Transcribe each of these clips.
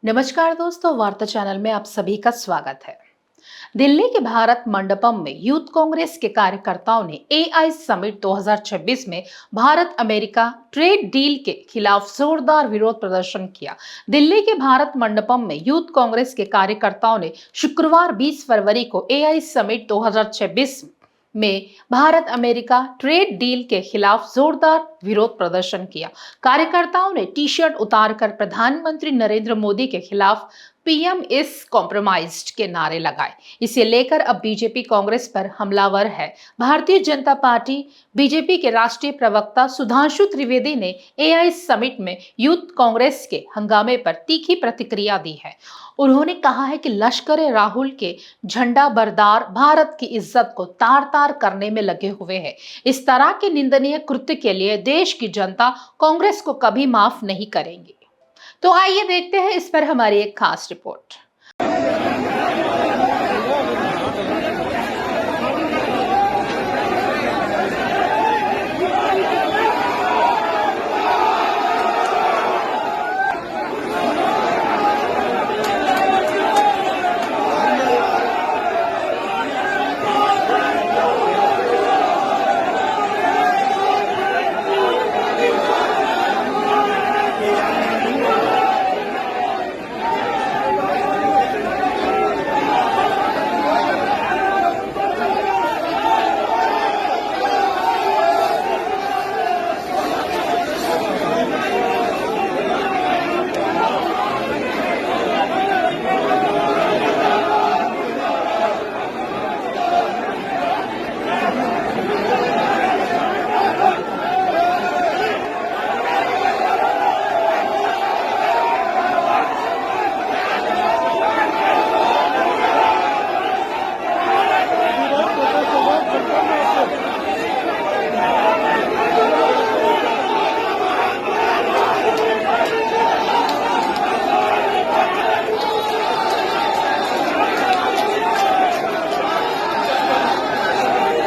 नमस्कार दोस्तों, वार्ता चैनल में आप सभी का स्वागत है। दिल्ली के भारत मंडपम में यूथ कांग्रेस के कार्यकर्ताओं ने एआई समिट 2026 में भारत अमेरिका ट्रेड डील के खिलाफ जोरदार विरोध प्रदर्शन किया। दिल्ली के भारत मंडपम में यूथ कांग्रेस के कार्यकर्ताओं ने शुक्रवार 20 फरवरी को एआई समिट 2026 में भारत अमेरिका ट्रेड डील के खिलाफ जोरदार विरोध प्रदर्शन किया। कार्यकर्ताओं ने टी शर्ट उतारकर प्रधानमंत्री नरेंद्र मोदी के खिलाफ पीएम इज कॉम्प्रोमाइज्ड के नारे लगाए। इसे लेकर अब बीजेपी कांग्रेस पर हमलावर है। भारतीय जनता पार्टी बीजेपी के राष्ट्रीय प्रवक्ता सुधांशु त्रिवेदी ने एआई समिट में यूथ कांग्रेस के हंगामे पर तीखी प्रतिक्रिया दी है। उन्होंने कहा है कि लश्कर राहुल के झंडा बरदार भारत की इज्जत को तार तार करने में लगे हुए हैं। इस तरह के निंदनीय कृत्य के लिए देश की जनता कांग्रेस को कभी माफ नहीं करेगी। तो आइए देखते हैं इस पर हमारी एक खास रिपोर्ट।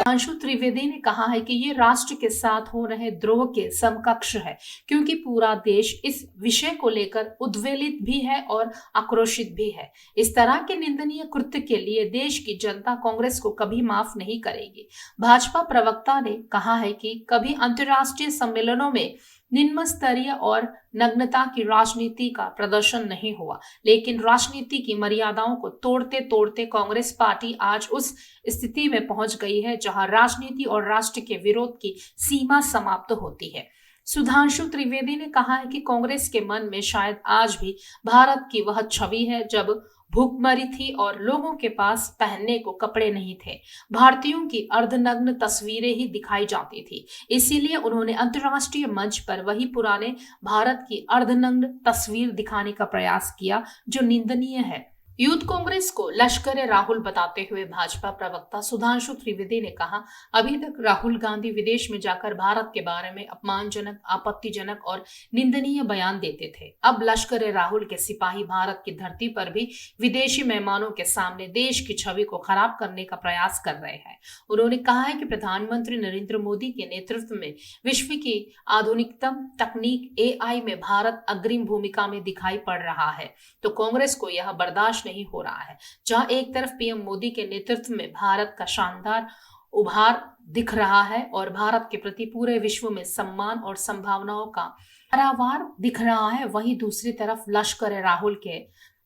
सुधांशु त्रिवेदी ने कहा है कि ये राष्ट्र के साथ हो रहे द्रोह के समकक्ष है, क्योंकि पूरा देश इस विषय को लेकर उद्वेलित भी है और आक्रोशित भी है। इस तरह के निंदनीय कृत्य के लिए देश की जनता कांग्रेस को कभी माफ नहीं करेगी। भाजपा प्रवक्ता ने कहा है कि कभी अंतर्राष्ट्रीय सम्मेलनों में निम्न स्तरीय और नग्नता की राजनीति का प्रदर्शन नहीं हुआ, लेकिन राजनीति की मर्यादाओं को तोड़ते तोड़ते कांग्रेस पार्टी आज उस स्थिति में पहुंच गई है जहां राजनीति और राष्ट्र के विरोध की सीमा समाप्त होती है। सुधांशु त्रिवेदी ने कहा है कि कांग्रेस के मन में शायद आज भी भारत की वह छवि है जब भूखमरी थी और लोगों के पास पहनने को कपड़े नहीं थे। भारतीयों की अर्धनग्न तस्वीरें ही दिखाई जाती थी। इसीलिए उन्होंने अंतर्राष्ट्रीय मंच पर वही पुराने भारत की अर्धनग्न तस्वीर दिखाने का प्रयास किया, जो निंदनीय है। यूथ कांग्रेस को लश्कर राहुल बताते हुए भाजपा प्रवक्ता सुधांशु त्रिवेदी ने कहा, अभी तक राहुल गांधी विदेश में जाकर भारत के बारे में अपमानजनक, आपत्तिजनक और निंदनीय बयान देते थे। अब लश्कर राहुल के सिपाही भारत की धरती पर भी विदेशी मेहमानों के सामने देश की छवि को खराब करने का प्रयास कर रहे हैं। उन्होंने कहा है कि प्रधानमंत्री नरेंद्र मोदी के नेतृत्व में विश्व की आधुनिकतम तकनीक एआई में भारत अग्रिम भूमिका में दिखाई पड़ रहा है, तो कांग्रेस को यह बर्दाश्त नहीं हो रहा है। जहां एक तरफ पीएम मोदी के नेतृत्व में भारत का शानदार उभार दिख रहा है और भारत के प्रति पूरे विश्व में सम्मान और संभावनाओं का पारावार दिख रहा है, वहीं दूसरी तरफ लश्कर राहुल के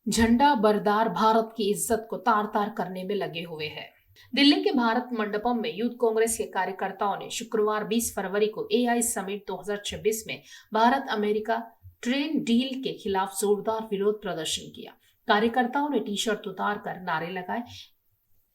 झंडा बरदार भारत की इज्जत को तार तार करने में लगे हुए हैं। दिल्ली के भारत मंडपम में यूथ कांग्रेस के कार्यकर्ताओं ने शुक्रवार 20 फरवरी को एआई समिट 2026 में भारत अमेरिका ट्रेड डील के खिलाफ जोरदार विरोध प्रदर्शन किया। कार्यकर्ताओं ने टी शर्ट उतार कर नारे लगाए।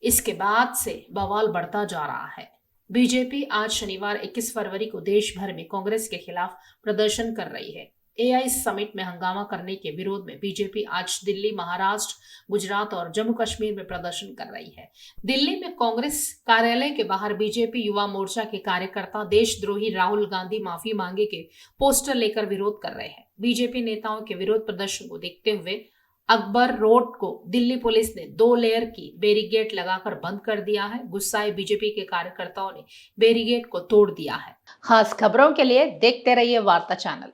इसके बाद से बवाल बढ़ता जा रहा है। बीजेपी आज शनिवार 21 फरवरी को देश भर में कांग्रेस के खिलाफ प्रदर्शन कर रही है। एआई समिट में हंगामा करने के विरोध में बीजेपी आज दिल्ली, महाराष्ट्र, गुजरात और जम्मू कश्मीर में प्रदर्शन कर रही है। दिल्ली में कांग्रेस कार्यालय के बाहर बीजेपी युवा मोर्चा के कार्यकर्ता देशद्रोही राहुल गांधी माफी मांगे के पोस्टर लेकर विरोध कर रहे हैं। बीजेपी नेताओं के विरोध प्रदर्शन को देखते हुए अकबर रोड को दिल्ली पुलिस ने 2 लेयर की बैरिकेड लगाकर बंद कर दिया है। गुस्साए बीजेपी के कार्यकर्ताओं ने बैरिकेड को तोड़ दिया है। खास खबरों के लिए देखते रहिए वार्ता चैनल।